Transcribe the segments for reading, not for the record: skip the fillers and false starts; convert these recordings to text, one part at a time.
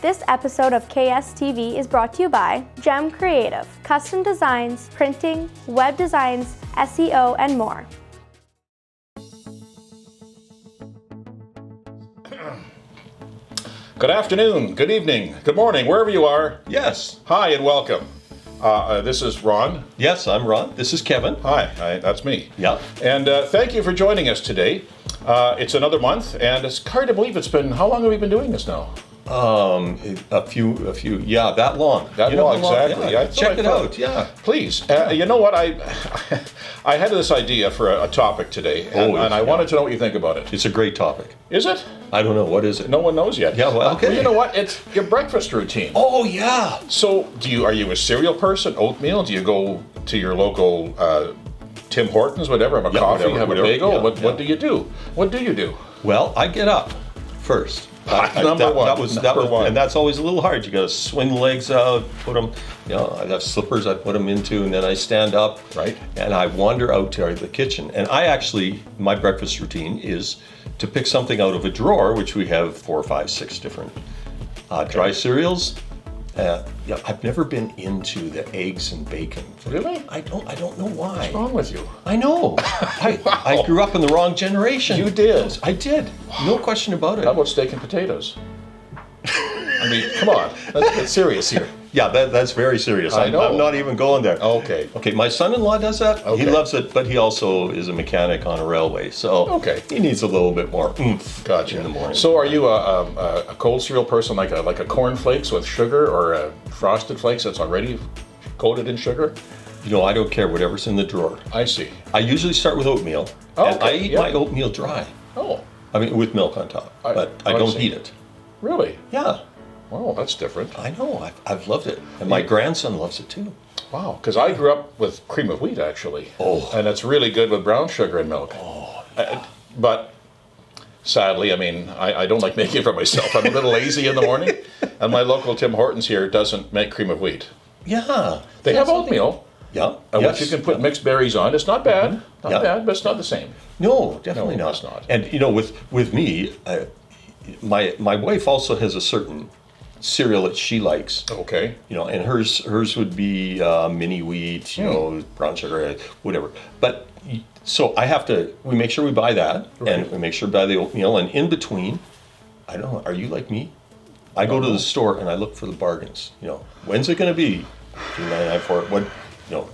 This episode of KSTV is brought to you by Gem Creative, custom designs, printing, web designs, SEO, and more. Good afternoon, good evening, good morning, wherever you are. Yes. Hi and welcome. This is Ron. Yes, I'm Ron. This is Kevin. Hi, that's me. Yeah. And thank you for joining us today. It's another month, and it's hard to believe it's been, how long have we been doing this now? A few, yeah, that long. That long, exactly. Yeah. Check it out, yeah. Please. You know what, I had this idea for a topic today, and I wanted to know what you think about it. It's a great topic. Is it? I don't know, what is it? No one knows yet. Yeah, well, okay. You know what, it's your breakfast routine. Oh, yeah. So, are you a cereal person, oatmeal? Do you go to your local Tim Hortons, whatever, have a coffee, have a bagel? What do you do? What do you do? Well, I get up first. Number one. And that's always a little hard. You got to swing the legs out, put them, I have slippers I put them into, and then I stand up. Right. And I wander out to the kitchen. And my breakfast routine is to pick something out of a drawer, which we have 4, 5, 6 different dry cereals. I've never been into the eggs and bacon. Really? I don't know why. What's wrong with you? I know. I grew up in the wrong generation. You did? I did. No question about it. How about steak and potatoes? I mean, come on. Let's get serious here. Yeah, that's very serious. I know. I'm not even going there. Okay. Okay, my son-in-law does that. Okay. He loves it, but he also is a mechanic on a railway, so he needs a little bit more oomph in the morning. So are you a cold cereal person, like a corn flakes with sugar, or a frosted flakes that's already coated in sugar? I don't care, whatever's in the drawer. I see. I usually start with oatmeal, and I eat my oatmeal dry. Oh. I mean, with milk on top, but I don't heat it. Really? Yeah. Oh, that's different. I know. I've loved it. And my grandson loves it too. Wow. Because I grew up with cream of wheat, actually. Oh. And it's really good with brown sugar and milk. Oh. But sadly, I mean, I don't like making it for myself. I'm a little lazy in the morning. And my local Tim Hortons here doesn't make cream of wheat. Yeah. They have oatmeal. Yeah. Which you can put mixed berries on. It's not bad. Not bad, but it's not the same. No, definitely not. It's not. And, with me, my wife also has a certain cereal that she likes. Okay. And hers would be mini wheat, brown sugar, whatever. But so we make sure we buy that, and we make sure we buy the oatmeal. And in between, I don't know, are you like me? I go to the store and I look for the bargains. When's it going to be $2.99 for it? What?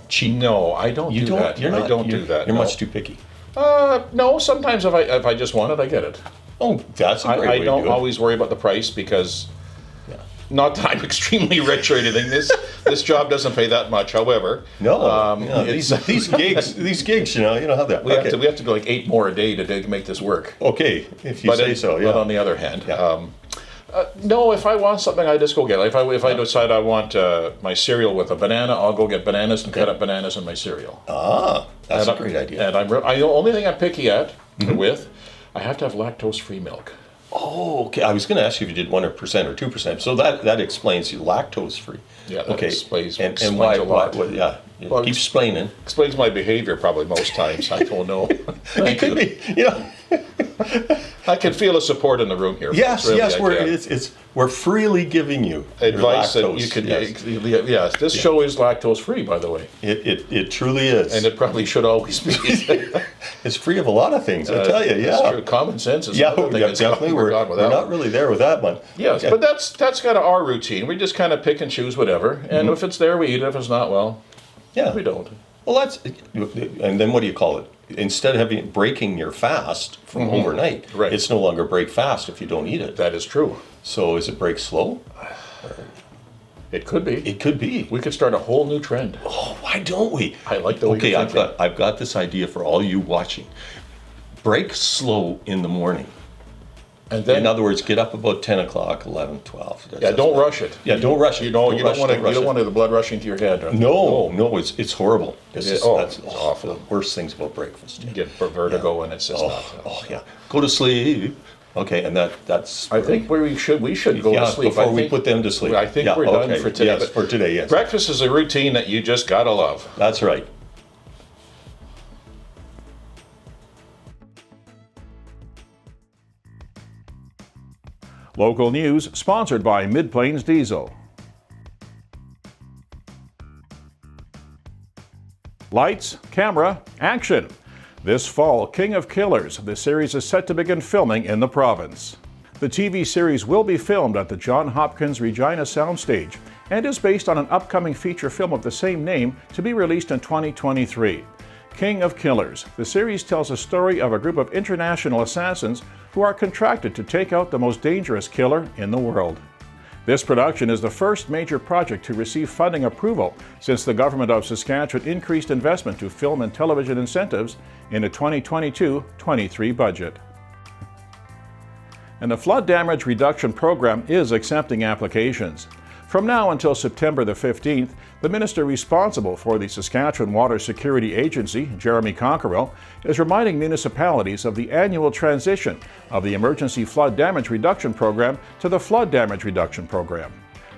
Cheap. No, I don't do that. I don't do that. You're much too picky. No, sometimes if I just want it, I get it. Oh, that's a great way to do it. I don't always worry about the price because, not that I'm extremely rich or anything. This job doesn't pay that much. However, these gigs, you know how that. We have to go like 8 more a day to make this work. Okay, if you say so. Yeah. But on the other hand, no, if I want something, I just go get it. If I decide I want my cereal with a banana, I'll go get bananas and cut up bananas in my cereal. That's a great idea. And the only thing I'm picky with, I have to have lactose-free milk. Oh, okay. I was going to ask you if you did 1% or 2%. So that explains you lactose-free. Yeah, that explains and why a lot. Well, keep explaining. Explains my behavior probably most times. I don't know. It could be. I can feel a support in the room here. Yes, we're freely giving you advice that lactose, you could. Yes, this show is lactose-free, by the way. It truly is, and it probably should always be. It's free of a lot of things, I tell you. Yeah, it's true. Common sense is another thing. Definitely. We're not really there with that one. Yes, but that's kind of our routine. We just kind of pick and choose whatever, and if it's there, we eat it. If it's not, well, we don't. Well, and then what do you call it? Instead of breaking your fast from overnight, it's no longer break fast if you don't eat it. That is true. So is it break slow? It could be. It could be. We could start a whole new trend. Oh, why don't we? I like the way you're thinking. I've got this idea for all you watching. Break slow in the morning. And then, in other words, get up about 10 o'clock, 11, 12. Don't rush it. Yeah, don't rush it. You don't want the blood rushing to your head. No, it's horrible. That's awful. The worst things about breakfast. You get vertigo and it's just not. Oh, yeah. Go to sleep. Okay, and that's. I think we should go to sleep before we put them to sleep. I think we're done for today. Yes, for today, yes. Breakfast is a routine that you just gotta love. That's right. Local news sponsored by Mid-Plains Diesel. Lights, camera, action. This fall, King of Killers, the series is set to begin filming in the province. The TV series will be filmed at the Johns Hopkins Regina Soundstage and is based on an upcoming feature film of the same name to be released in 2023. King of Killers. The series tells a story of a group of international assassins who are contracted to take out the most dangerous killer in the world. This production is the first major project to receive funding approval since the Government of Saskatchewan increased investment to film and television incentives in the 2022-23 budget. And the Flood Damage Reduction Program is accepting applications. From now until September the 15th, the minister responsible for the Saskatchewan Water Security Agency, Jeremy Cockerill, is reminding municipalities of the annual transition of the Emergency Flood Damage Reduction Program to the Flood Damage Reduction Program.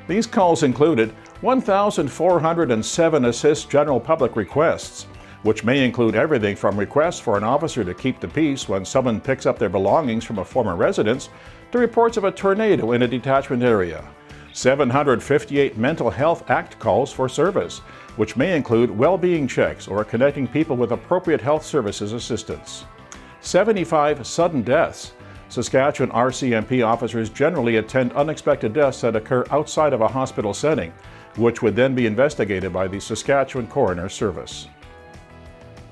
These calls included 1,407 assist general public requests, which may include everything from requests for an officer to keep the peace when someone picks up their belongings from a former residence to reports of a tornado in a detachment area. 758 Mental Health Act calls for service, which may include well-being checks or connecting people with appropriate health services assistance. 75 sudden deaths. Saskatchewan RCMP officers generally attend unexpected deaths that occur outside of a hospital setting, which would then be investigated by the Saskatchewan Coroner Service.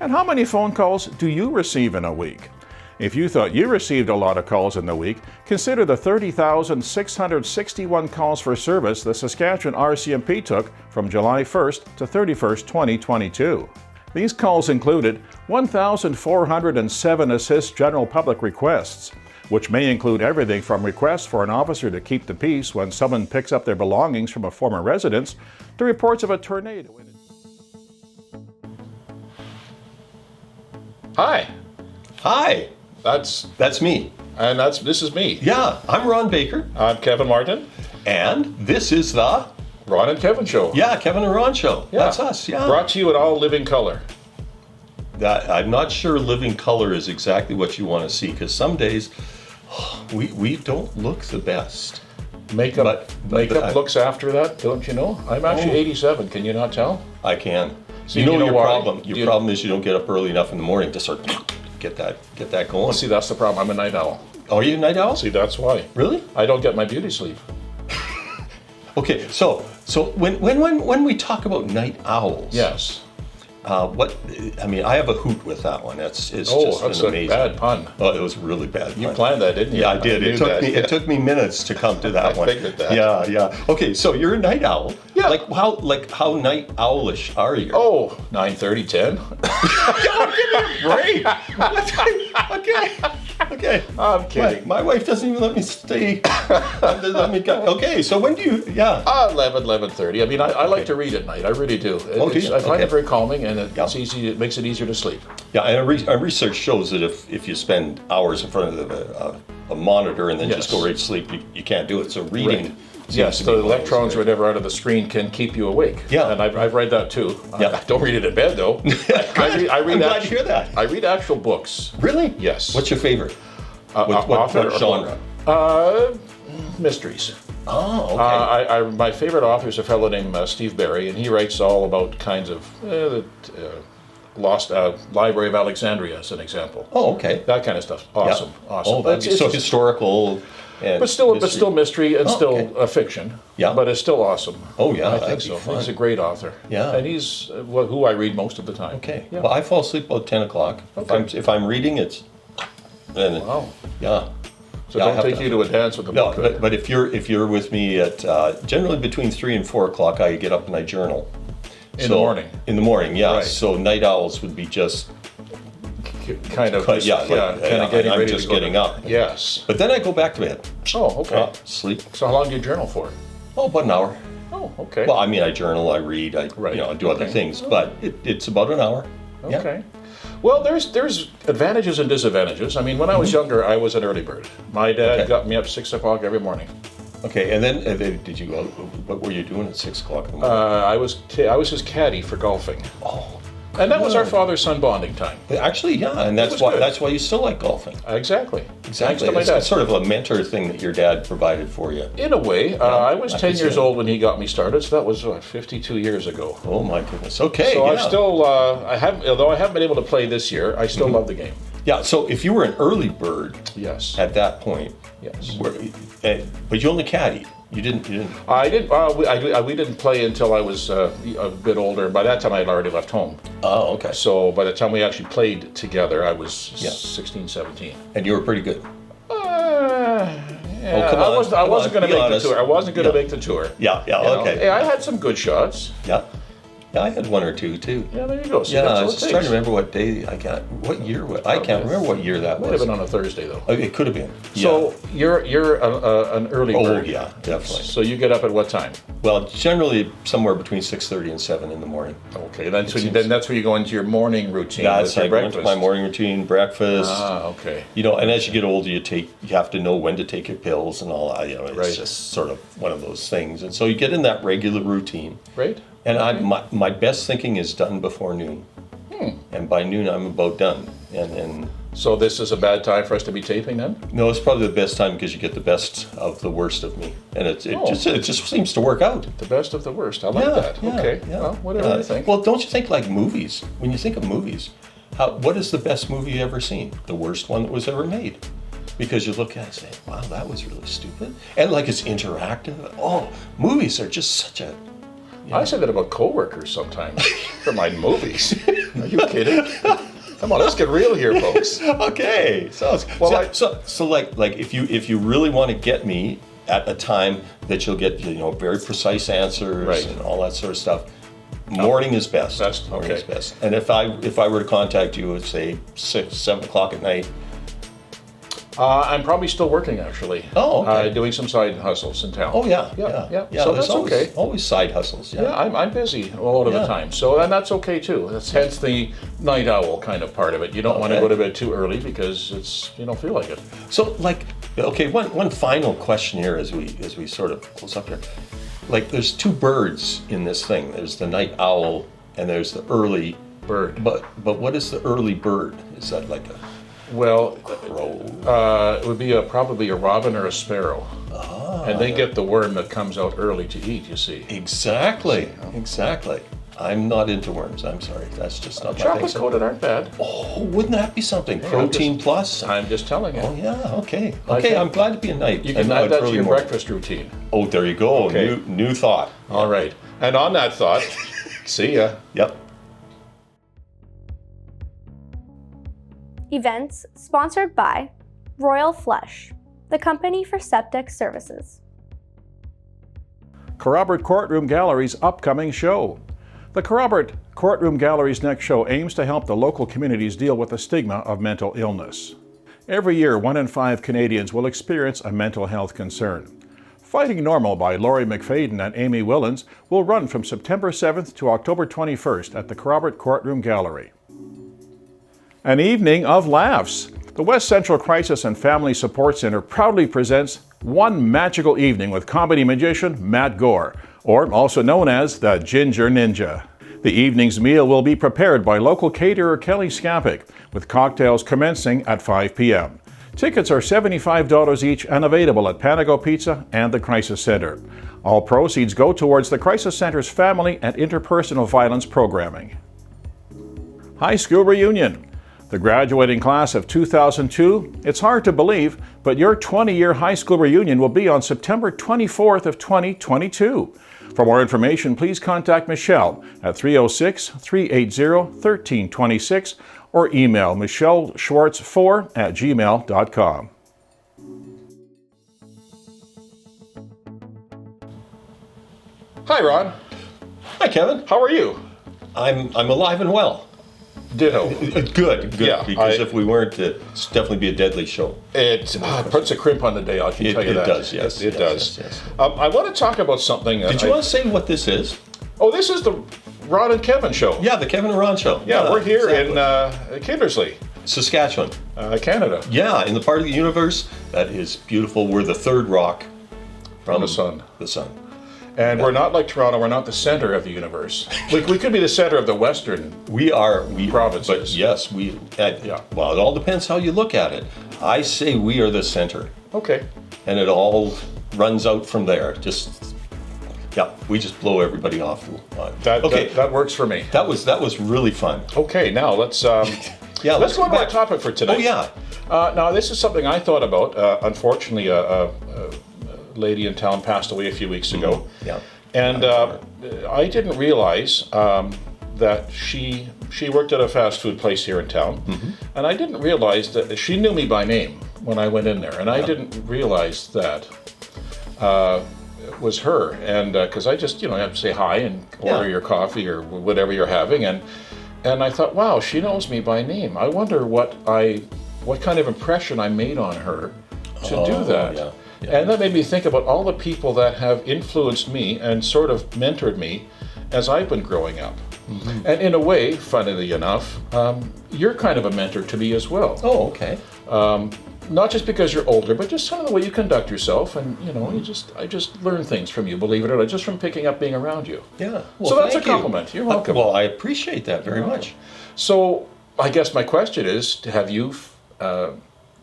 And how many phone calls do you receive in a week? If you thought you received a lot of calls in the week, consider the 30,661 calls for service the Saskatchewan RCMP took from July 1st to 31st, 2022. These calls included 1,407 assist general public requests, which may include everything from requests for an officer to keep the peace when someone picks up their belongings from a former residence to reports of a tornado. Hi. Hi. That's me. And this is me. Yeah, I'm Ron Baker. I'm Kevin Martin. And this is the Ron and Kevin Show. Yeah, Kevin and Ron Show. Yeah. That's us, yeah. Brought to you in all living color. I'm not sure living color is exactly what you want to see, because some days we don't look the best. Makeup looks after that, don't you know? I'm actually 87. Can you not tell? I can. So you know your why? problem. Your problem is you don't get up early enough in the morning to sort of get that going. See, that's the problem. I'm a night owl. Oh, are you a night owl? See, that's why. Really? I don't get my beauty sleep. Okay, so when we talk about night owls, yes. I have a hoot with that one. It's just that's amazing. A bad pun. Oh, it was a really bad pun. You planned that, didn't you? Yeah, I did. It took me minutes to come to that one. I figured that. Yeah. Okay, so you're a night owl. Yeah. How night owlish are you? Oh, 9:30, 10. Give me a break. Okay. I'm kidding. My wife doesn't even let me stay. Okay, so when do you? Yeah. 11:30. I mean, I like to read at night. I really do. I find it very calming, and it's easy. It makes it easier to sleep. Yeah, and our research shows that if you spend hours in front of a monitor and then just go right to sleep, you can't do it. So reading. Right. Yes, the electrons or whatever out of the screen can keep you awake. Yeah. And I've read that too. Yeah. I don't read it in bed though. I'm glad to hear that. I read actual books. Really? Yes. What's your favorite? What genre? Mysteries. Oh, okay. My favorite author is a fellow named Steve Barry, and he writes all about kinds of lost Library of Alexandria, as an example. Oh, okay. That kind of stuff. Awesome. Yeah. Awesome. Oh, so historical. But still mystery and still fiction. Yeah. But it's still awesome. Oh yeah, I think so. Fun. He's a great author. Yeah. And he's who I read most of the time. Okay. Yeah. Well, I fall asleep about 10 o'clock. Okay. If I'm reading, it's. Wow. Yeah. So don't take you to a dance with the book. No, but if you're with me at generally between 3 and 4 o'clock, I get up and I journal. In the morning. In the morning, yeah. Right. So night owls would be just. Kind of getting up. Yes. But then I go back to bed. Oh, okay. Sleep. So how long do you journal for? Oh, about an hour. Oh, okay. Well, I mean, I journal, I read, I do other things, but it's about an hour. Okay. Yeah. Well, there's advantages and disadvantages. I mean, when I was younger, I was an early bird. My dad got me up 6 o'clock every morning. Okay, and then did you go? What were you doing at 6 o'clock in the morning? I was his caddy for golfing. Oh. And that was our father-son bonding time. Actually, yeah, and that's why you still like golfing. Exactly. Exactly. It's sort of a mentor thing that your dad provided for you. In a way. I was 10 years old when he got me started, so that was 52 years ago. Oh my goodness. Okay. So I've still, although I haven't been able to play this year, I still love the game. Yeah, so if you were an early bird, yes, at that point, yes, but you only caddied. You didn't. I didn't. We didn't play until I was a bit older. By that time, I had already left home. Oh, okay. So by the time we actually played together, I was 16, 17. And you were pretty good. Yeah, come on. I wasn't going to make the tour. I wasn't going to make the tour. Yeah, okay. Hey, I had some good shots. Yeah. Yeah, I had one or two too. Yeah, there you go. So I was just trying to remember what day I got. What year? I can't remember what year that was. Might have been on a Thursday though. It could have been. So you're an early bird. Oh yeah, definitely. So you get up at what time? Well, generally somewhere between 6:30 and 7 in the morning. Okay, then that's where you go into your morning routine. That's your I go into my morning routine, breakfast. Okay. And as you get older, you have to know when to take your pills and all that. It's just sort of one of those things. And so you get in that regular routine. Right. And my best thinking is done before noon. And by noon, I'm about done. And so this is a bad time for us to be taping then? No, it's probably the best time because you get the best of the worst of me. And it just seems to work out. The best of the worst. I like that. Yeah, okay. Yeah. Well, whatever you think. Well, don't you think like movies? When you think of movies, what is the best movie you ever seen? The worst one that was ever made. Because you look at it and say, wow, that was really stupid. And like it's interactive. Oh, movies are just such a... I say that about coworkers sometimes for my movies. Are you kidding? Come on, let's get real here, folks. Okay. So like if you really want to get me at a time that you'll get very precise answers and all that sort of stuff, morning is best. Morning is best. And if I were to contact you at say 6, 7 o'clock at night. I'm probably still working, actually. Oh, okay. Doing some side hustles in town. Oh, yeah. So that's okay. Always side hustles. Yeah, I'm busy a lot of the time. So, and that's okay, too. That's hence the night owl kind of part of it. You don't want to go to bed too early because you don't feel like it. So, one final question here as we sort of close up here. Like, there's two birds in this thing. There's the night owl and there's the early bird. But what is the early bird? Is that like a... Well, crow? It would be probably a robin or a sparrow. And they get the worm that comes out early to eat, you see. Exactly. I'm not into worms, I'm sorry. That's just not my thing. Chocolate coated aren't bad. Oh, wouldn't that be something? Protein plus? I'm just telling you. Oh, yeah, okay. Okay, I'm glad to be a knight. You can add that to your breakfast routine. Oh, there you go. Okay. New thought. All right. And on that thought, see ya. Yep. Events sponsored by Royal Flush, the company for septic services. Kerrobert Courtroom Gallery's upcoming show. The Kerrobert Courtroom Gallery's next show aims to help the local communities deal with the stigma of mental illness. Every year, 1 in 5 Canadians will experience a mental health concern. Fighting Normal by Laurie McFadden and Amy Willans will run from September 7th to October 21st at the Kerrobert Courtroom Gallery. An evening of laughs. The West Central Crisis and Family Support Center proudly presents One Magical Evening with comedy magician Matt Gore, or also known as the Ginger Ninja. The evening's meal will be prepared by local caterer Kelly Skapik, with cocktails commencing at 5 p.m. Tickets are $75 each and available at Panago Pizza and the Crisis Center. All proceeds go towards the Crisis Center's family and interpersonal violence programming. High School Reunion. The graduating class of 2002, it's hard to believe, but your 20-year high school reunion will be on September 24th of 2022. For more information, please contact Michelle at 306-380-1326 or email michelleschwartz4@gmail.com. Hi, Ron. Hi, Kevin. How are you? I'm alive and well. Ditto. Good. Yeah, because if we weren't, it'd definitely be a deadly show. It puts a crimp on the day, I can tell you that. It does, yes. It does. I want to talk about something. Did you want to say what this is? Oh, this is the Ron and Kevin show. Yeah, the Kevin and Ron show. Yeah, we're here in Kindersley, Saskatchewan, Canada. Yeah, in the part of the universe that is beautiful. We're the third rock from the sun. The sun. And we're not like Toronto, we're not the center of the universe. We could be the center of the Western provinces. But yes, well, it all depends how you look at it. I say we are the center. Okay. And it all runs out from there. We just blow everybody off. That works for me. That was really fun. Okay, now let's let's go on to our topic for tonight. Oh yeah. Now this is something I thought about. Unfortunately, a lady in town passed away a few weeks ago. Yeah. And I didn't realize that she worked at a fast food place here in town, and I didn't realize that she knew me by name when I went in there, and I didn't realize that it was her. And because I just have to say hi and order your coffee or whatever you're having, and I thought, wow, she knows me by name. I wonder what kind of impression I made on her to do that. Yeah. And that made me think about all the people that have influenced me and sort of mentored me as I've been growing up. And in a way, funnily enough, you're kind of a mentor to me as well. Oh, okay. Not just because you're older, but just some of the way you conduct yourself, and I just learn things from you, believe it or not, just from picking up being around you. Yeah. Well, so that's a compliment. You're welcome. Well, I appreciate that very much. So I guess my question is, have you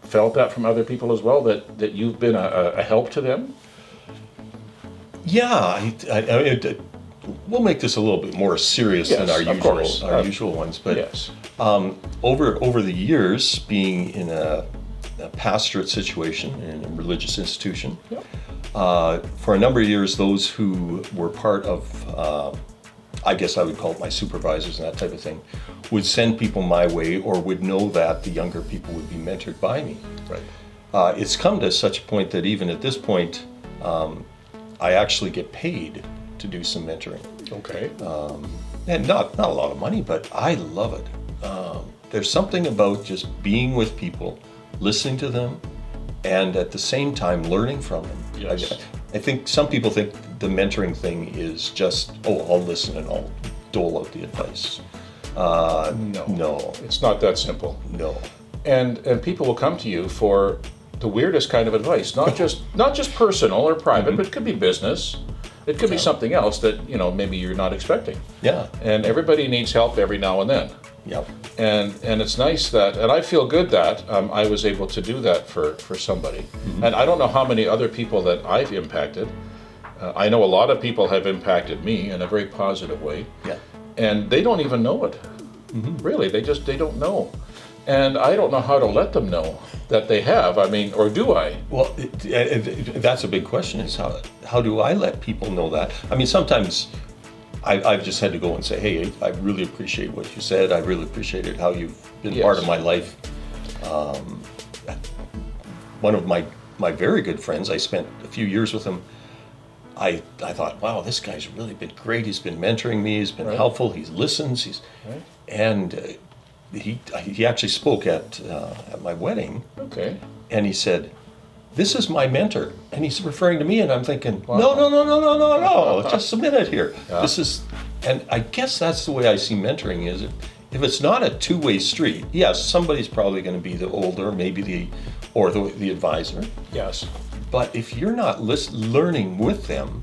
felt that from other people as well, that you've been a help to them? Yeah, we'll make this a little bit more serious than our usual ones. But yes. Over the years, being in a pastorate situation in a religious institution, for a number of years, those who were part of, I guess I would call it my supervisors and that type of thing, would send people my way, or would know that the younger people would be mentored by me. Right. It's come to such a point that even at this point, I actually get paid to do some mentoring. Okay. And not a lot of money, but I love it. There's something about just being with people, listening to them, and at the same time learning from them. Yes. I think some people think the mentoring thing is just, I'll listen and I'll dole out the advice. No. It's not that simple. No. And people will come to you for the weirdest kind of advice, not just personal or private, but it could be business. It could be something else that maybe you're not expecting. Yeah. And everybody needs help every now and then. Yep. And it's nice that, and I feel good that I was able to do that for somebody. And I don't know how many other people that I've impacted. I know a lot of people have impacted me in a very positive way. Yeah. And they don't even know it. Really, they don't know. And I don't know how to let them know that they have. I mean, or do I? Well, that's a big question, is how do I let people know that? I mean, sometimes I've just had to go and say, hey, I really appreciate what you said. I really appreciated how you've been part of my life. One of my very good friends, I spent a few years with him. I thought, wow, this guy's really been great. He's been mentoring me. He's been helpful. He listens. And he actually spoke at my wedding. Okay. And he said, this is my mentor. And he's referring to me, and I'm thinking, no, just a minute here. Yeah. This is, and I guess that's the way I see mentoring is, if it's not a two-way street, yes, somebody's probably going to be the older, maybe the advisor. Yes. But if you're not learning with them,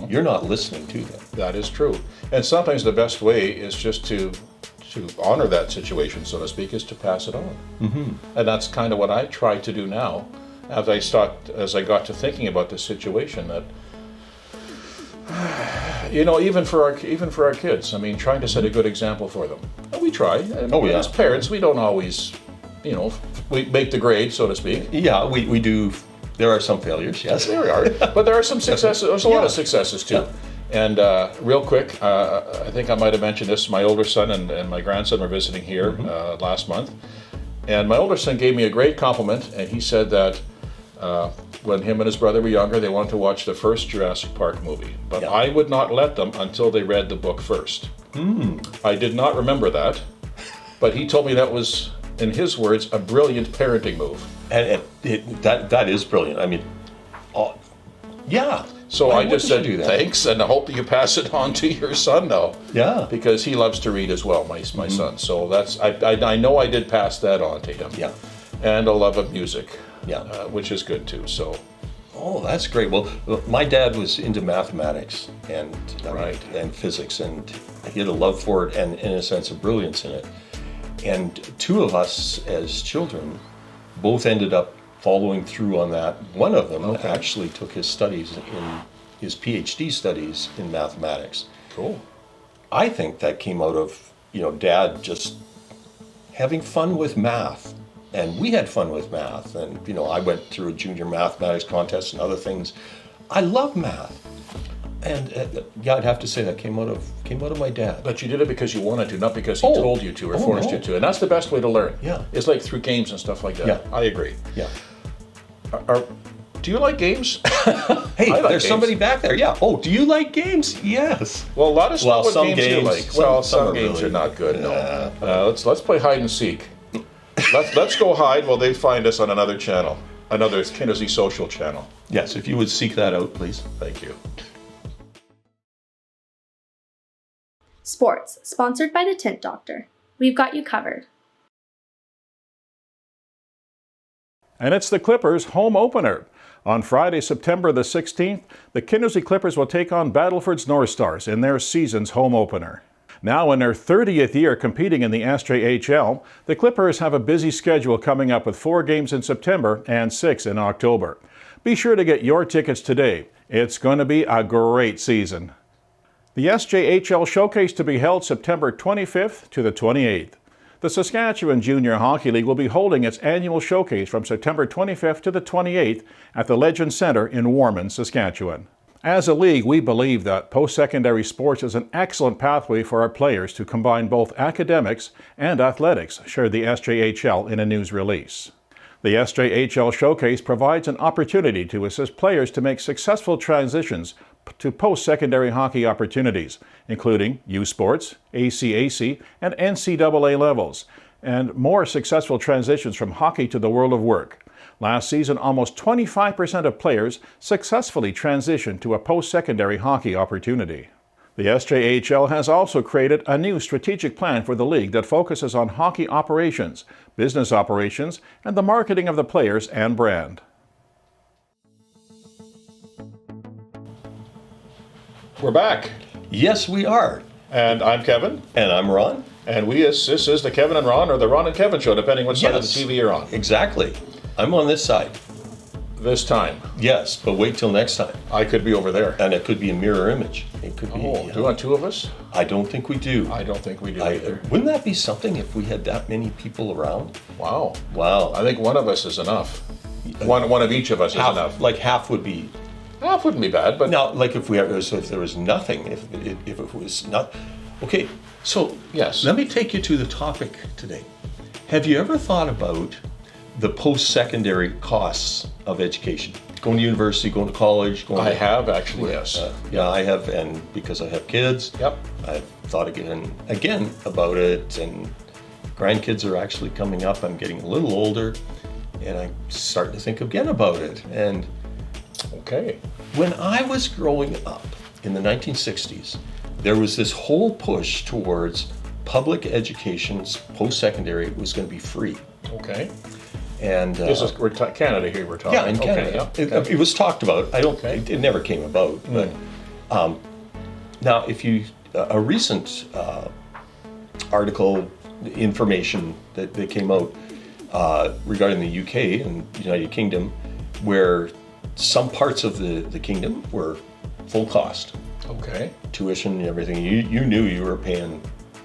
you're not listening to them. That is true. And sometimes the best way is just to honor that situation, so to speak, is to pass it on. And that's kind of what I try to do now, as I got to thinking about this situation, that even for our kids, I mean, trying to set a good example for them. And we try. And as parents, we don't always, we make the grade, so to speak. Yeah, we do. There are some failures, yes. There are, but there are some successes. There's a lot of successes too. Yeah. And real quick, I think I might have mentioned this. My older son and my grandson were visiting here last month, and my older son gave me a great compliment, and he said that when him and his brother were younger, they wanted to watch the first Jurassic Park movie, but I would not let them until they read the book first. I did not remember that, but he told me that was, in his words, a brilliant parenting move. And that is brilliant. I mean, yeah. So I just said thanks, and I hope that you pass it on to your son now. Yeah. Because he loves to read as well, my son. So that's I know I did pass that on to him. Yeah. And a love of music. Yeah. Which is good too. So. Oh, that's great. Well, my dad was into mathematics and Right. and physics, and he had a love for it and a sense of brilliance in it. And two of us as children both ended up following through on that. One of them actually took his studies in his PhD studies in mathematics. Cool. I think that came out of, Dad just having fun with math. And we had fun with math. And, I went through a junior mathematics contest and other things. I love math. And I'd have to say that came out of my dad. But you did it because you wanted to, not because he told you to or forced you to. And that's the best way to learn. Yeah. It's like through games and stuff like that. Yeah. I agree. Yeah. Do you like games? Hey, I like there's games. somebody back there. Yeah. Oh, do you like games? Yes. Well, let us know what some games you like. Some games really- are not good. Yeah. No. Let's play hide and seek. Let's go hide while they find us on another channel, another Kinsey social channel. Yes, if you would seek that out, please. Thank you. Sports, sponsored by the Tint Doctor. We've got you covered. And it's the Clippers' home opener. On Friday, September the 16th, the Kinsey Clippers will take on Battleford's North Stars in their season's home opener. Now in their 30th year competing in the SJHL, the Clippers have a busy schedule coming up with 4 games in September and 6 in October. Be sure to get your tickets today. It's going to be a great season. The SJHL Showcase to be held September 25th to the 28th. The Saskatchewan Junior Hockey League will be holding its annual showcase from September 25th to the 28th at the Legend Centre in Warman, Saskatchewan. As a league, we believe that post-secondary sports is an excellent pathway for our players to combine both academics and athletics, shared the SJHL in a news release. The SJHL Showcase provides an opportunity to assist players to make successful transitions to post-secondary hockey opportunities, including U Sports, ACAC, and NCAA levels, and more successful transitions from hockey to the world of work. Last season, almost 25% of players successfully transitioned to a post-secondary hockey opportunity. The SJHL has also created a new strategic plan for the league that focuses on hockey operations, business operations, and the marketing of the players and brand. We're back. Yes, we are. And I'm Kevin. And I'm Ron. And this is the Kevin and Ron, or the Ron and Kevin show, depending what side of the Yes. TV you're on. Exactly. I'm on this side. This time. Yes, but wait till next time. I could be over there. And it could be a mirror image. It could be. Oh, do you want 2 of us? I don't think we do. I don't think we do either. Wouldn't that be something if we had that many people around? Wow. Wow. I think one of us is enough. One of each of us is enough. Like half would be. Half wouldn't be bad, but Now, like if there was nothing, if it was not. Okay, so Yes. let me take you to the topic today. Have you ever thought about the post-secondary costs of education? Going to university, going to college, going I to, have actually, yes. yeah, I have, and because I have kids, Yep. I've thought again about it, and grandkids are actually coming up. I'm getting a little older, and I'm starting to think again about it. And Okay. when I was growing up in the 1960s, there was this whole push towards public education's post-secondary was going to be free. Okay. And This is Canada here we're talking. yeah, in Canada. Okay, yeah. It was talked about. I don't. Okay. It never came about. But now, if you a recent article, information that came out regarding the UK and United Kingdom, where some parts of the kingdom were full cost, Okay. tuition and everything. You knew you were paying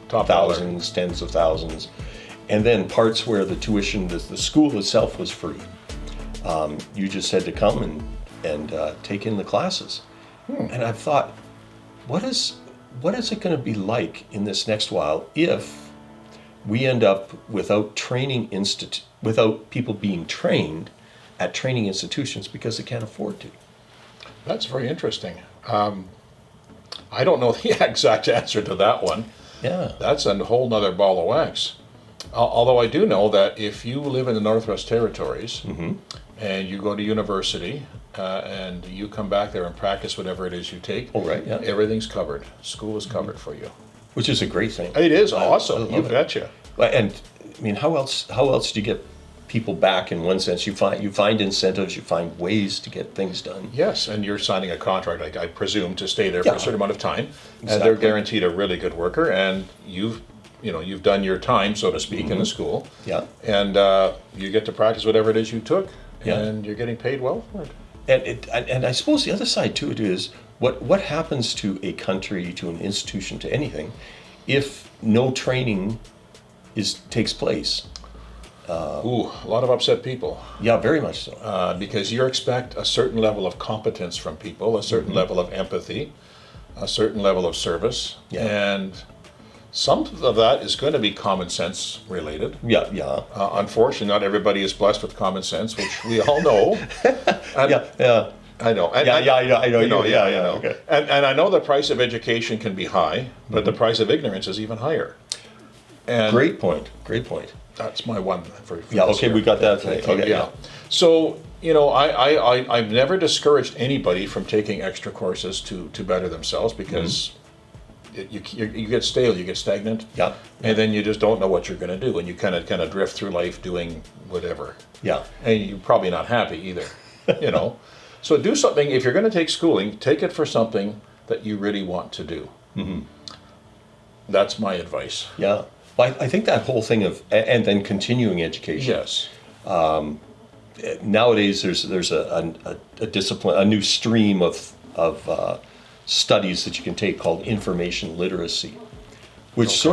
Top dollar. thousands, tens of thousands, and then parts where the tuition, the school itself was free. You just had to come and take in the classes. And I've thought, what is it going to be like in this next while if we end up without without people being trained at training institutions because they can't afford to? That's very interesting. I don't know the exact answer to that one. Yeah. That's a whole nother ball of wax. Although I do know that if you live in the Northwest Territories and you go to university and you come back there and practice whatever it is you take, Oh, right, yeah. everything's covered. School is covered for you. Which is a great thing. It is I awesome. love You it. betcha. And I mean, how else do you get people back in one sense. You find incentives, you find ways to get things done. Yes, and you're signing a contract, I presume, to stay there for Yeah. a certain amount of time, and Exactly. they're guaranteed a really good worker, and you've done your time, so to speak, in the school. Yeah. And you get to practice whatever it is you took, Yeah. and you're getting paid well for it. And I suppose the other side to it is what happens to a country, to an institution, to anything, if no training takes place. Ooh, a lot of upset people. Yeah, very much so. Because you expect a certain level of competence from people, a certain level of empathy, a certain level of service, Yeah. and some of that is going to be common sense related. Yeah, yeah, Unfortunately, not everybody is blessed with common sense, which we all know. And yeah. I know. And, Yeah, yeah, I know. you know, Yeah, yeah. okay. And I know the price of education can be high, but the price of ignorance is even higher. And Great point. that's my one for Yeah, this okay, year. we got that today. Okay, Yeah. So, I've never discouraged anybody from taking extra courses to better themselves, because you get stale, you get stagnant, Yeah. and then you just don't know what you're going to do, and you kind of drift through life doing whatever, Yeah. and you're probably not happy either, So do something. If you're going to take schooling, take it for something that you really want to do. That's my advice. Yeah. Well, I think that whole thing of, and then continuing education. Yes. Nowadays, there's a discipline, a new stream of studies that you can take called information literacy, which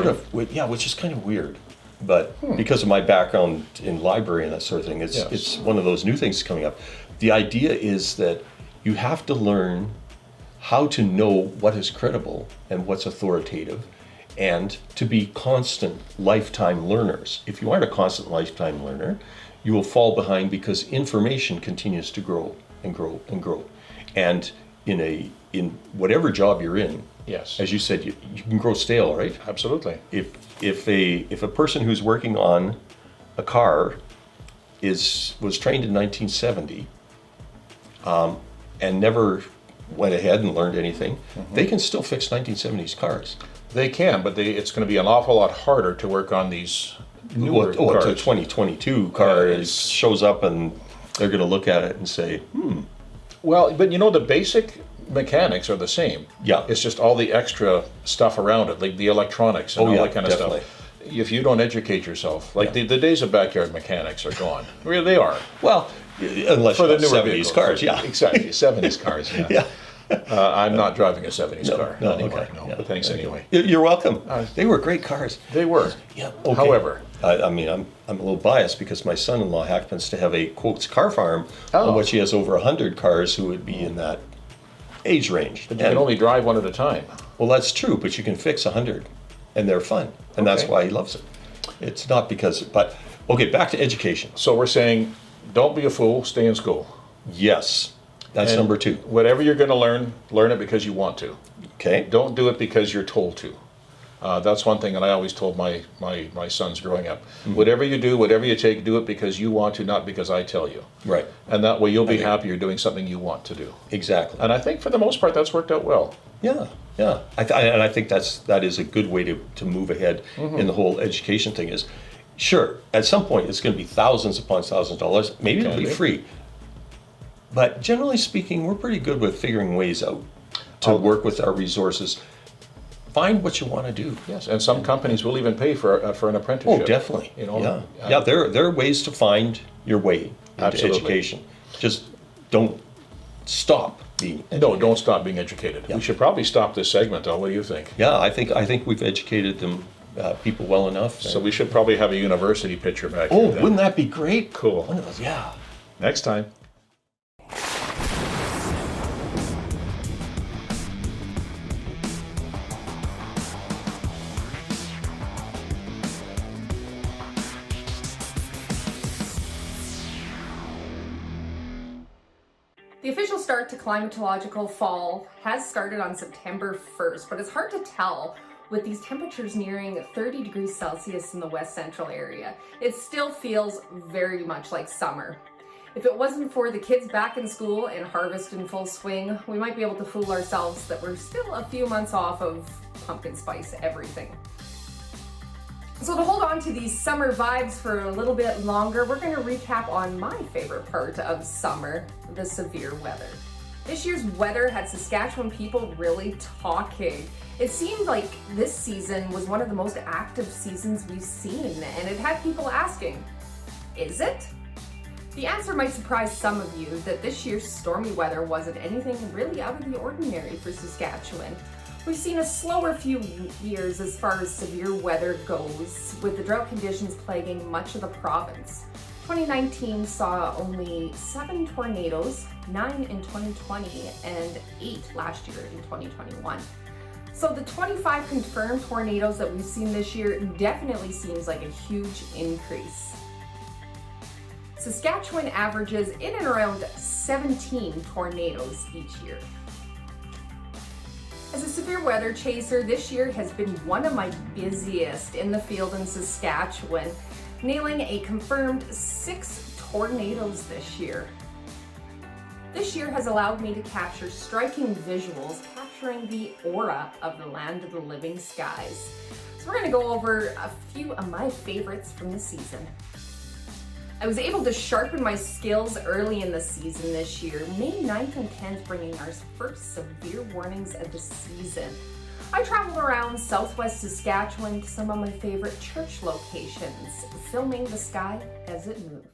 which is kind of weird. But because of my background in library and that sort of thing, it's one of those new things coming up. The idea is that you have to learn how to know what is credible and what's authoritative, and to be constant lifetime learners. If you aren't a constant lifetime learner, you will fall behind, because information continues to grow and grow and grow. And in whatever job you're in, Yes. as you said, you can grow stale, right? Absolutely. If a person who's working on a car was trained in 1970 and never went ahead and learned anything, they can still fix 1970s cars. They can, but it's going to be an awful lot harder to work on these newer cars. A 2022 car Yeah, it's- shows up and they're going to look at it and say, Well, but the basic mechanics are the same. Yeah. It's just all the extra stuff around it, like the electronics and Oh, all yeah, that kind of definitely. stuff. If you don't educate yourself, like the days of backyard mechanics are gone. Really, they are. well, unless For you the have newer 70s vehicles. cars, yeah. Exactly, 70s cars, yeah. Yeah. I'm not driving a 70s car No, anymore, okay. no, Yeah. but thanks Okay. anyway. You're welcome. They were great cars. They were. Yeah. Okay. However, I mean, I'm a little biased because my son-in-law happens to have a quotes car farm Oh. on which he has over 100 cars who would be in that age range. but you can only drive one at a time. Well, that's true, but you can fix 100, and they're fun, and that's Okay. why he loves it. It's not because, but okay, back to education. So we're saying, don't be a fool, stay in school. Yes, that's And number 2. Whatever you're going to learn it because you want to. Okay. Don't do it because you're told to. That's one thing that I always told my sons growing up. Whatever you do, whatever you take, do it because you want to, not because I tell you. Right. And that way you'll be happy you're doing something you want to do. Exactly. And I think for the most part that's worked out well. Yeah, yeah. And I think that is a good way to move ahead in the whole education thing. Is sure, at some point it's going to be thousands upon thousands of dollars. Maybe it'll be Can be. free. But generally speaking, we're pretty good with figuring ways out to work with our resources. Find what you want to do. Yes, and some companies will even pay for an apprenticeship. Oh, definitely. Yeah. Yeah. There are ways to find your way into Absolutely. education. Just don't stop being. No, don't stop being educated. Yeah. We should probably stop this segment, though. What do you think? Yeah, I think we've educated them people well enough. So we should probably have a university picture back Oh, here. then. wouldn't that be great? Cool. One of those, yeah. Next time. The official start to climatological fall has started on September 1st, but it's hard to tell with these temperatures nearing 30 degrees Celsius in the west central area. It still feels very much like summer. If it wasn't for the kids back in school and harvest in full swing, we might be able to fool ourselves that we're still a few months off of pumpkin spice everything. So to hold on to these summer vibes for a little bit longer, we're going to recap on my favorite part of summer, the severe weather. This year's weather had Saskatchewan people really talking. It seemed like this season was one of the most active seasons we've seen, and it had people asking, is it? The answer might surprise some of you that this year's stormy weather wasn't anything really out of the ordinary for Saskatchewan. We've seen a slower few years as far as severe weather goes, with the drought conditions plaguing much of the province. 2019 saw only 7 tornadoes, 9 in 2020, and 8 last year in 2021. So the 25 confirmed tornadoes that we've seen this year definitely seems like a huge increase. Saskatchewan averages in and around 17 tornadoes each year. As a severe weather chaser, this year has been one of my busiest in the field in Saskatchewan, nailing a confirmed 6 tornadoes this year. This year has allowed me to capture striking visuals, capturing the aura of the land of the living skies. So we're going to go over a few of my favorites from the season. I was able to sharpen my skills early in the season this year, May 9th and 10th bringing our first severe warnings of the season. I traveled around southwest Saskatchewan to some of my favorite church locations, filming the sky as it moved.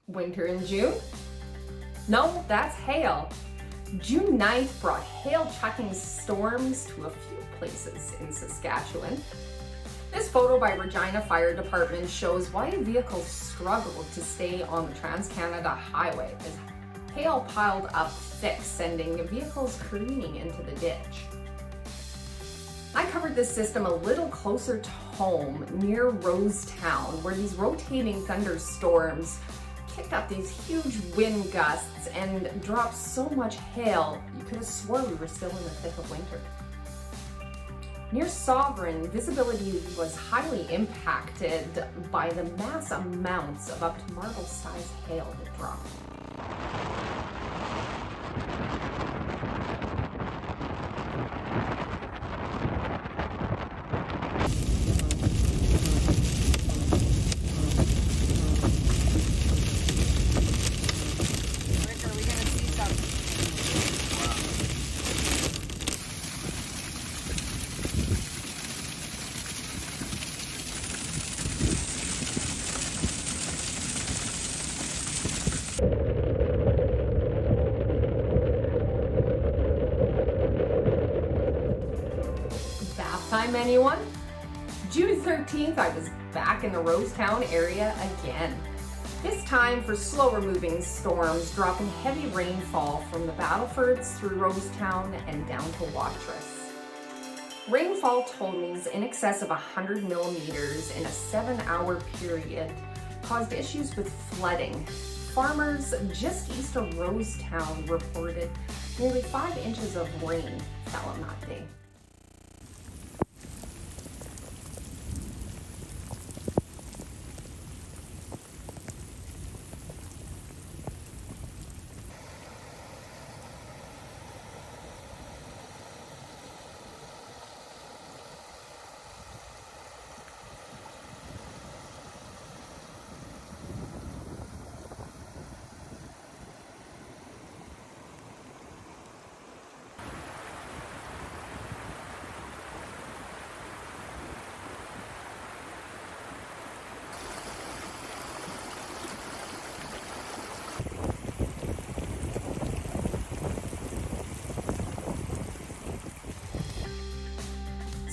Winter in June? No, that's hail. June 9th brought hail-chucking storms to a few places in Saskatchewan. This photo by Regina Fire Department shows why vehicles struggled to stay on the Trans-Canada Highway as hail piled up thick, sending vehicles careening into the ditch. I covered this system a little closer to home, near Rosetown, where these rotating thunderstorms kicked up these huge wind gusts and dropped so much hail, you could have swore we were still in the thick of winter. Near Sovereign, visibility was highly impacted by the mass amounts of up to marble-sized hail that dropped. Time, anyone? June 13th, I was back in the Rosetown area again. This time for slower moving storms, dropping heavy rainfall from the Battlefords through Rosetown and down to Watrous. Rainfall totals in excess of 100 millimeters in a 7-hour period caused issues with flooding. Farmers just east of Rosetown reported nearly 5 inches of rain fell on that day.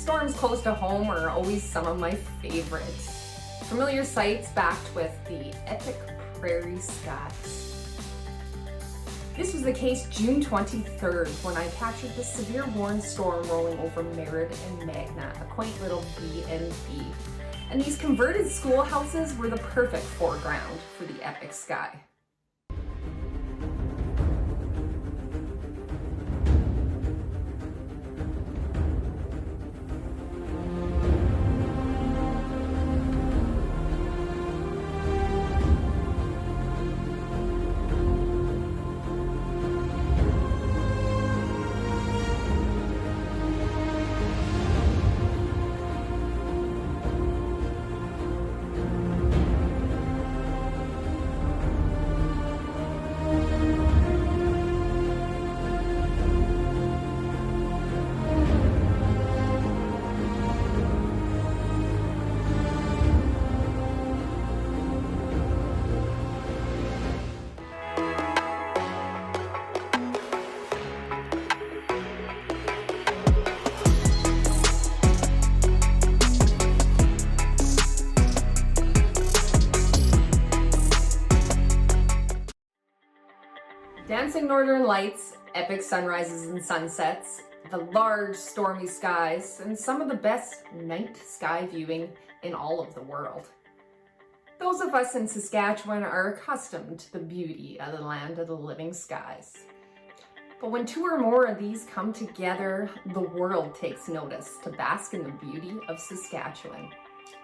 Storms close to home are always some of my favorites. Familiar sights backed with the epic prairie skies. This was the case June 23rd when I captured the severe warm storm rolling over Merritt and Magna, a quaint little B&B. And these converted schoolhouses were the perfect foreground for the epic sky. Dancing northern lights, epic sunrises and sunsets, the large stormy skies, and some of the best night sky viewing in all of the world. Those of us in Saskatchewan are accustomed to the beauty of the land of the living skies. But when two or more of these come together, the world takes notice to bask in the beauty of Saskatchewan.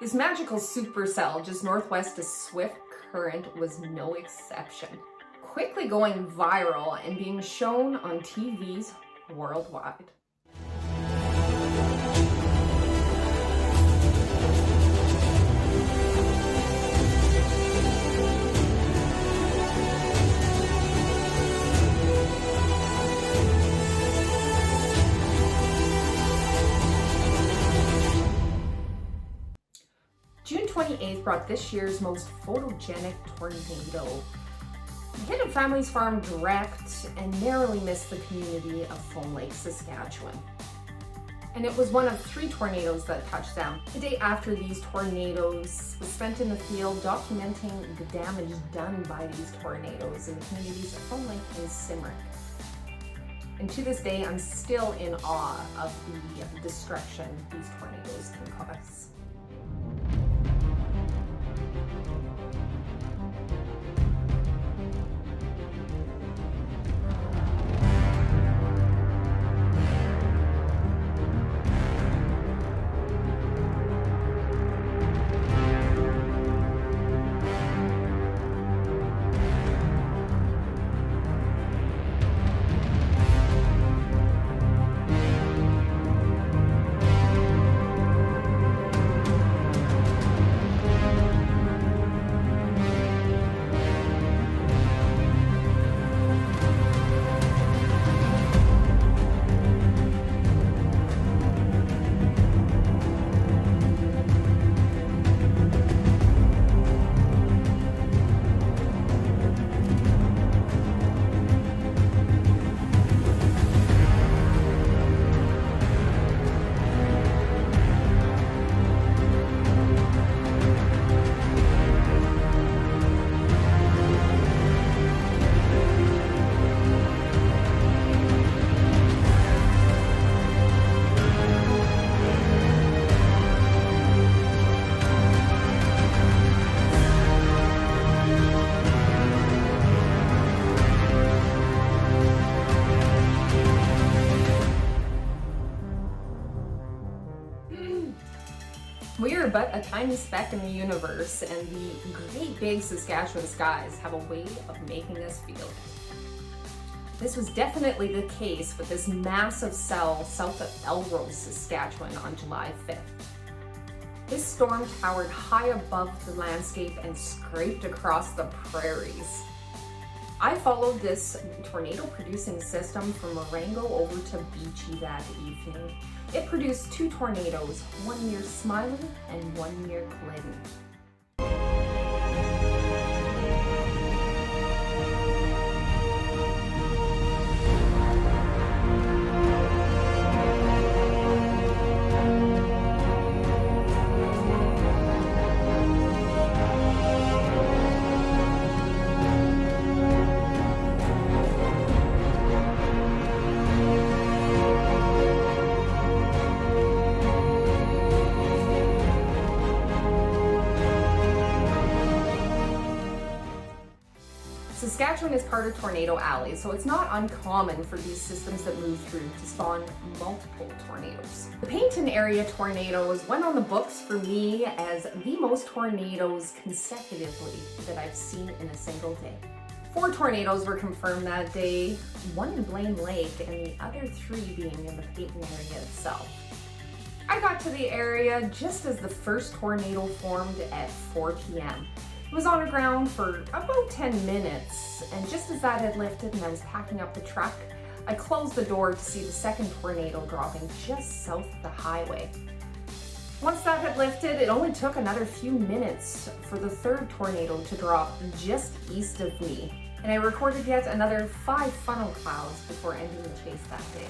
This magical supercell just northwest of Swift Current was no exception, quickly going viral and being shown on TVs worldwide. June 28th brought this year's most photogenic tornado. It hit a family's farm direct and narrowly missed the community of Foam Lake, Saskatchewan. And it was one of 3 tornadoes that touched down. The day after these tornadoes was spent in the field documenting the damage done by these tornadoes in the communities of Foam Lake and Simrick. And to this day, I'm still in awe of the destruction these tornadoes can cause. We are but a tiny speck in the universe, and the great big Saskatchewan skies have a way of making us feel it. This was definitely the case with this massive cell south of Elrose, Saskatchewan on July 5th. This storm towered high above the landscape and scraped across the prairies. I followed this tornado-producing system from Marengo over to Beachy that evening. It produced 2 tornadoes, one near Smiley and one near Glidden. Saskatchewan is part of Tornado Alley, so it's not uncommon for these systems that move through to spawn multiple tornadoes. The Payton area tornadoes went on the books for me as the most tornadoes consecutively that I've seen in a single day. 4 tornadoes were confirmed that day, 1 in Blaine Lake and the other 3 being in the Payton area itself. I got to the area just as the first tornado formed at 4 p.m. It was on the ground for about 10 minutes, and just as that had lifted and I was packing up the truck, I closed the door to see the second tornado dropping just south of the highway. Once that had lifted, it only took another few minutes for the third tornado to drop just east of me, and I recorded yet another 5 funnel clouds before ending the chase that day.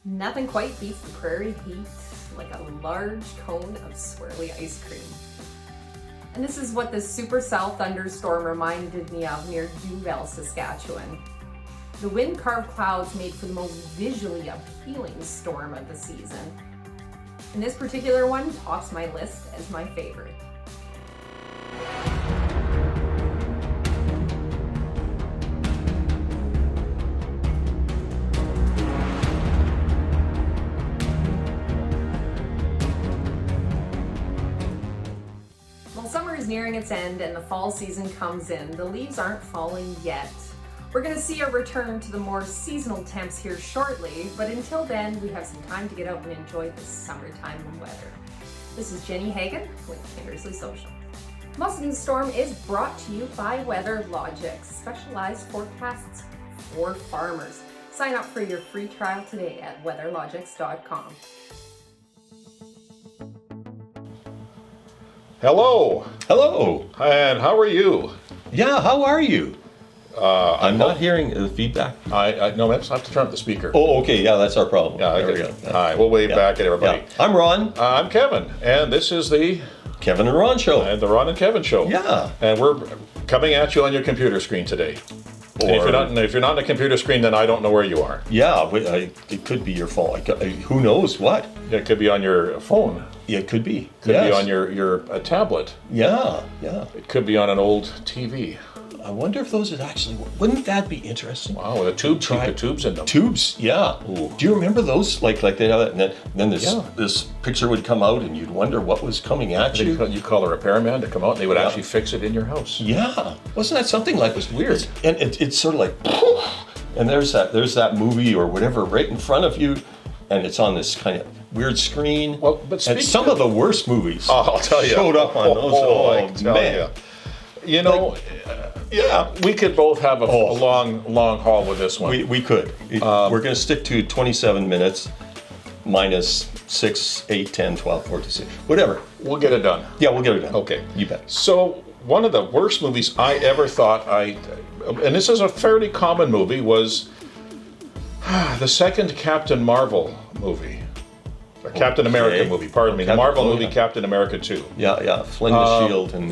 Nothing quite beats the prairie heat like a large cone of swirly ice cream. And this is what this supercell thunderstorm reminded me of near Duval, Saskatchewan. The wind-carved clouds made for the most visually appealing storm of the season. And this particular one tops my list as my favorite. Summer is nearing its end and the fall season comes in. The leaves aren't falling yet. We're going to see a return to the more seasonal temps here shortly, but until then, we have some time to get out and enjoy the summertime weather. This is Jenny Hagan with Kindersley Social. Musselton Storm is brought to you by WeatherLogic, specialized forecasts for farmers. Sign up for your free trial today at weatherlogics.com. Hello, Hello. and how are you? Yeah, how are you? I'm not hearing the feedback. No, I have to turn up the speaker. Oh, okay. Yeah, that's our problem. Yeah, There we okay. go. Hi, we'll wave back at everybody. Yeah. I'm Ron. I'm Kevin, and this is the Kevin and Ron show. the Ron and Kevin Show. Yeah. And we're coming at you on your computer screen today. And if you're not on a computer screen, then I don't know where you are. Yeah, it could be your phone. Who knows what? It could be on your phone. Yeah, it could be. Could be Yes. on your tablet. Yeah. It could be on an old TV. I wonder if those would actually. Wouldn't that be interesting? Wow, with a tube, keep the tubes in them. Tubes, yeah. Ooh. Do you remember those? Like they have that, and then this Yeah. this picture would come out, and you'd wonder what was coming at you. You call a repairman to come out, and they would Yeah. actually fix it in your house. Yeah, wasn't that something like? It was weird. And it's sort of like, and there's that movie or whatever right in front of you, and it's on this kind of weird screen. Well, but and speaking some of the worst movies I'll tell you. showed up on those. I tell man. you. You know, yeah, we could both have a Oh. long haul with this one. We could. We're going to stick to 27 minutes minus 6, 8, 10, 12, 14, 6, whatever. We'll get it done. Yeah, we'll get it done. Okay. You bet. So, one of the worst movies I ever thought and this is a fairly common movie, was the second Captain Marvel movie. Or Captain America movie, pardon me. The Marvel movie, yeah. Captain America 2. Yeah, Fling the Shield and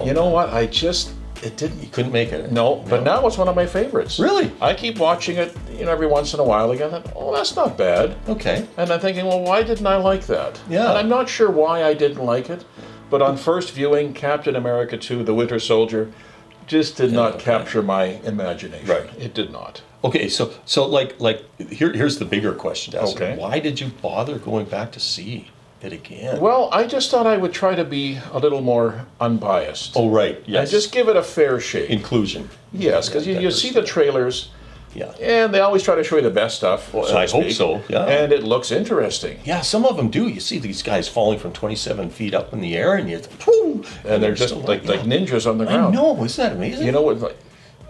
You know what? I just It didn't. You couldn't make it. No, but now it's one of my favorites. Really? I keep watching it, every once in a while again. And, oh, that's not bad. Okay. And I'm thinking, well, why didn't I like that? Yeah. And I'm not sure why I didn't like it, but on first viewing, Captain America 2, The Winter Soldier, just did not capture my imagination. Right. It did not. Okay, so here's the bigger question to ask. Okay. Why did you bother going back to see it again? Well, I just thought I would try to be a little more unbiased. Oh, right. And Yes. just give it a fair shake. Inclusion. Yes, because you see the trailers, Yeah. and they always try to show you the best stuff. Well, so I to hope speak, so, yeah. And it looks interesting. Yeah, some of them do. You see these guys falling from 27 feet up in the air, and you, whoo, And they're just still like ninjas on the I ground. know, isn't that amazing? You know what? Like,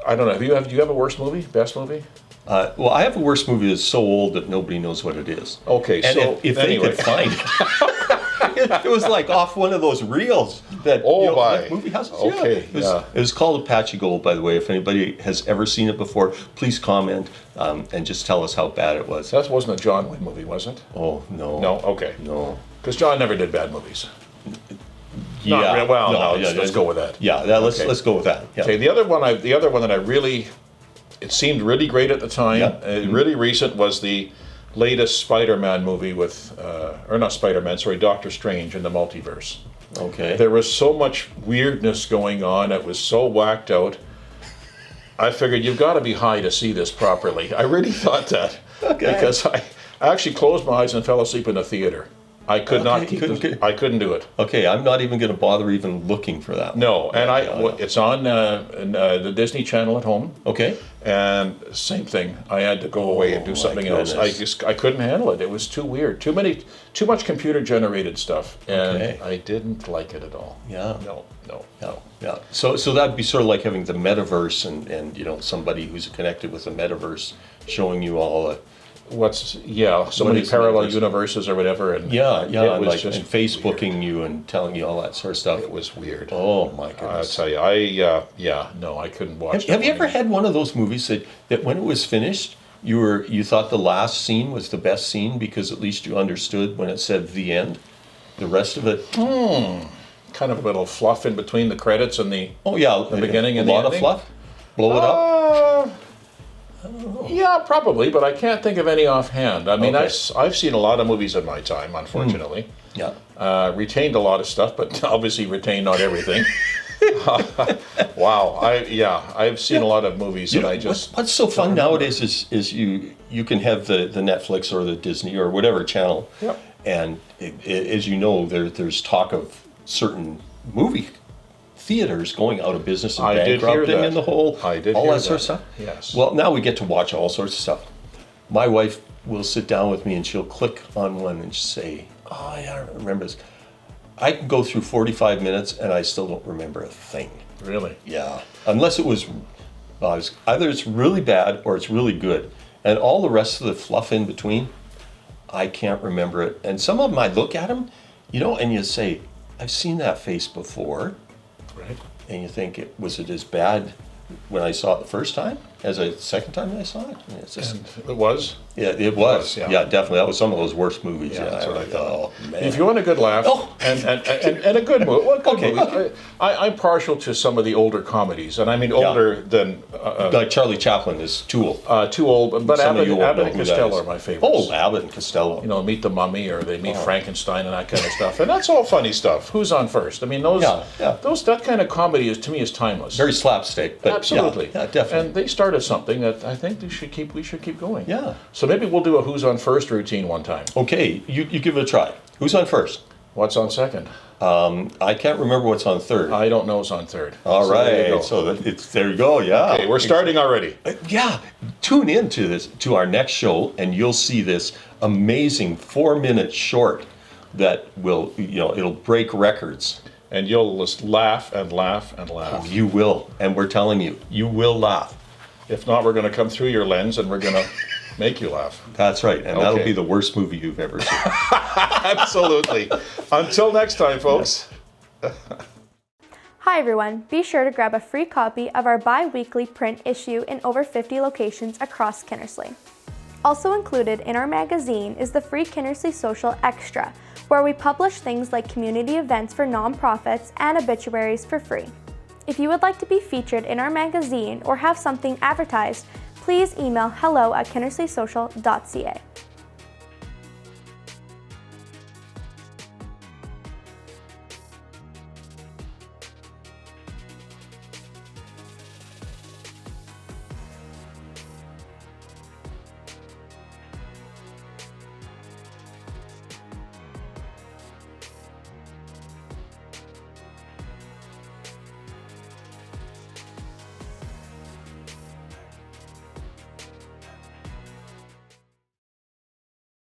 I don't know. Do you have a worst movie? Best movie? Well, I have a worst movie that's so old that nobody knows what it is. Okay, And so if anyway. they could find it, it was like off one of those reels that my. like movie houses. Okay, It was called Apache Gold, by the way. If anybody has ever seen it before, please comment and just tell us how bad it was. That wasn't a John Wayne movie, was it? Oh no, No. Okay. no. Because John never did bad movies. Yeah, Not real- well, no, yeah, let's go with that. Yeah, let's go with that. Yeah. Okay. The other one that I really, it seemed really great at the time. Yeah. Really recent was the latest Spider-Man movie with, or not Spider-Man, sorry, Doctor Strange in the multiverse. Okay. There was so much weirdness going on. It was so whacked out. I figured you've got to be high to see this properly. I really thought that. Okay. Because I actually closed my eyes and fell asleep in the theater. I could not Okay, keep couldn't I couldn't do it. Okay, I'm not even going to bother even looking for that. No, and Yeah. it's on the Disney Channel at home. Okay. And same thing. I had to go away and do my something else. goodness. I couldn't handle it. It was too weird. Too much computer generated stuff, and Okay. I didn't like it at all. Yeah. No. Yeah, yeah. So that'd be sort of like having the metaverse and somebody who's connected with the metaverse showing you all the So What many is parallel metaverse? universe or whatever, and yeah, it and was like just and Facebooking you and telling you all that sort of stuff. It was weird. Oh my I goodness. tell you, no, I couldn't watch. Have you that ever one. had one of those movies that when it was finished, you thought the last scene was the best scene because at least you understood when it said the end? The rest of it, kind of a little fluff in between the credits and the? oh yeah, The beginning and a the lot of ending? fluff. Blow it up. Yeah, probably, but I can't think of any offhand. I mean, Okay. I've seen a lot of movies in my time, unfortunately. Yeah. Retained a lot of stuff, but obviously retained not everything. Wow, I've seen a lot of movies You that know, I just. what's so fun nowadays is you can have the Netflix or the Disney or whatever channel, Yep. and as you know, there's talk of certain movie theaters going out of business and I did hear bankrupting that. and the whole I did all hear that sort of that. stuff. Yes. Well, now we get to watch all sorts of stuff. My wife will sit down with me and she'll click on one and say, "Oh yeah, I remember this." I can go through 45 minutes and I still don't remember a thing. Really? Yeah, unless it was either it's really bad or it's really good, and all the rest of the fluff in between, I can't remember it. And some of them, I look at them, and you say, "I've seen that face before," Right. and you think, was it as bad when I saw it the first time as the second time that I saw it? And it's just, And it was. yeah, it was. yeah. Yeah, definitely. That was some of those worst movies. Yeah, Yeah, that's what I thought. Oh man. If you want a good laugh Oh. and a good movie, well, a good Okay, movie. okay. I'm partial to some of the older comedies, and I mean older than like Charlie Chaplin is Tool. too old. But Some of Abbott, you won't Abbott know and who that Costello is. are my favorites. Oh, Abbott and Costello. Meet the Mummy, or they Oh. meet Frankenstein and that kind of stuff, and that's all funny stuff. Who's on first? I mean, those, Yeah. that kind of comedy to me is timeless. Very slapstick, but Absolutely, yeah, definitely. And they started something that I think we should keep going. Yeah. So maybe we'll do a Who's on First routine one time. Okay, you give it a try. Who's on first? What's on second? I can't remember what's on third. I don't know who's on third. All So there you right, go. so there you go. Yeah. Okay, we're starting already. Yeah, tune in to our next show, and you'll see this amazing 4-minute short that will it'll break records. And you'll just laugh and laugh and laugh. You will, and we're telling you, you will laugh. If not, we're going to come through your lens and we're going to make you laugh. That's right, and that'll Okay. be the worst movie you've ever seen. Absolutely. Until next time, folks. Hi everyone, be sure to grab a free copy of our bi-weekly print issue in over 50 locations across Kinnersley. Also included in our magazine is the free Kinnersley Social Extra, where we publish things like community events for nonprofits and obituaries for free. If you would like to be featured in our magazine or have something advertised, please email hello@kinnersleysocial.ca.